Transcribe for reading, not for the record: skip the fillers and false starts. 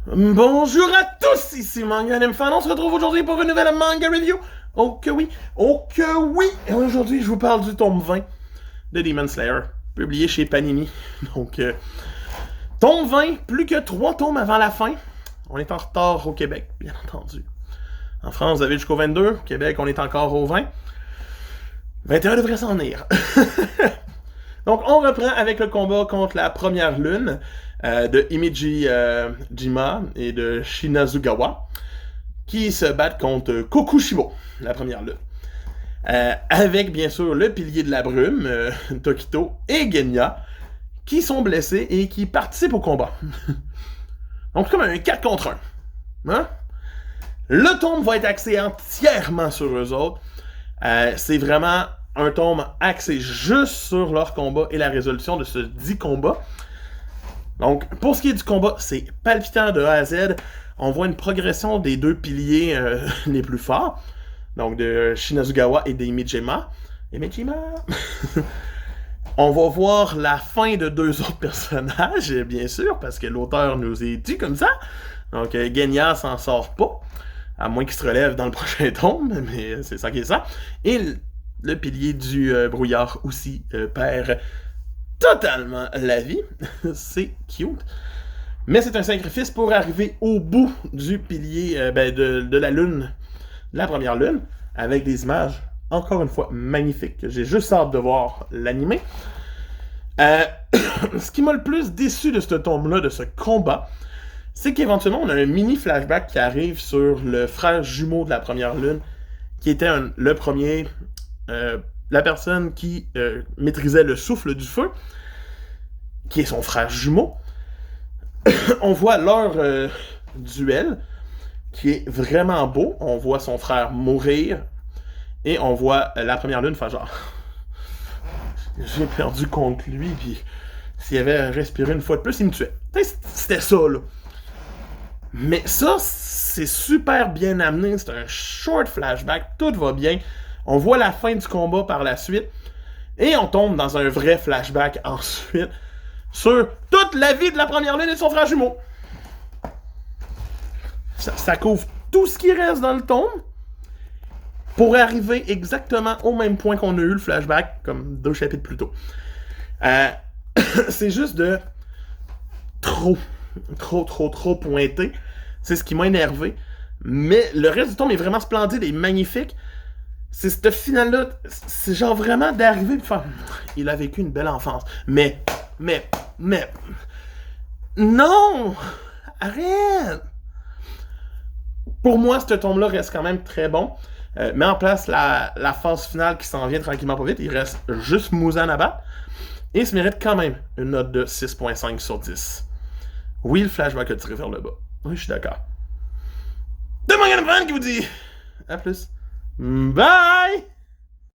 Bonjour à tous, ici Manga Fan. On se retrouve aujourd'hui pour une nouvelle manga review. Oh que oui, oh que oui. Et aujourd'hui, je vous parle du tome 20 de Demon Slayer, publié chez Panini. Donc, tome 20, plus que 3 tomes avant la fin. On est en retard au Québec, bien entendu. En France, vous avez jusqu'au 22. Au Québec, on est encore au 20. 21 devrait s'en venir. Donc, on reprend avec le combat contre la première lune de Imiji Jima et de Shinazugawa, qui se battent contre Kokushibo, la première lune. Avec, bien sûr, le pilier de la brume, Tokito, et Genya, qui sont blessés et qui participent au combat. Donc, c'est comme un 4 contre 1. Hein? Le tome va être axé entièrement sur eux autres. C'est vraiment un tome axé juste sur leur combat et la résolution de ce dit combat. Donc, pour ce qui est du combat, c'est palpitant de A à Z. On voit une progression des deux piliers les plus forts. Donc, de Shinazugawa et d'Imijima. Imijima! On va voir la fin de deux autres personnages, bien sûr, parce que l'auteur nous est dit comme ça. Donc, Genya s'en sort pas. À moins qu'il se relève dans le prochain tome, mais c'est ça qui est ça. Et le pilier du brouillard aussi perd totalement la vie. C'est cute. Mais c'est un sacrifice pour arriver au bout du pilier de la lune, la première lune, avec des images, encore une fois, magnifiques. J'ai juste hâte de voir l'animé. Ce qui m'a le plus déçu de ce tome-là, de ce combat, c'est qu'éventuellement, on a un mini flashback qui arrive sur le frère jumeau de la première lune, qui était le premier, la personne qui maîtrisait le souffle du feu, qui est son frère jumeau. On voit leur duel, qui est vraiment beau. On voit son frère mourir, et on voit la première lune faire genre... J'ai perdu contre lui, puis s'il avait respiré une fois de plus, il me tuait. C'était ça, là. Mais ça, c'est super bien amené. C'est un short flashback. Tout va bien. On voit la fin du combat par la suite. Et on tombe dans un vrai flashback ensuite sur toute la vie de la première lune et de son frère jumeau. Ça couvre tout ce qui reste dans le tome pour arriver exactement au même point qu'on a eu le flashback, comme 2 chapitres plus tôt. C'est juste de trop pointé. C'est ce qui m'a énervé. Mais le reste du tome est vraiment splendide et magnifique. C'est ce final-là, c'est genre vraiment d'arriver et de faire... Il a vécu une belle enfance. Mais... Non! Arrête! Pour moi, ce tome-là reste quand même très bon. Met en place la phase finale qui s'en vient tranquillement pas vite. Il reste juste Muzan à battre. Et il se mérite quand même une note de 6.5 sur 10. Oui, le flashback a tiré vers le bas. Oui, je suis d'accord. De Manga Fan qui vous dit à plus. Bye!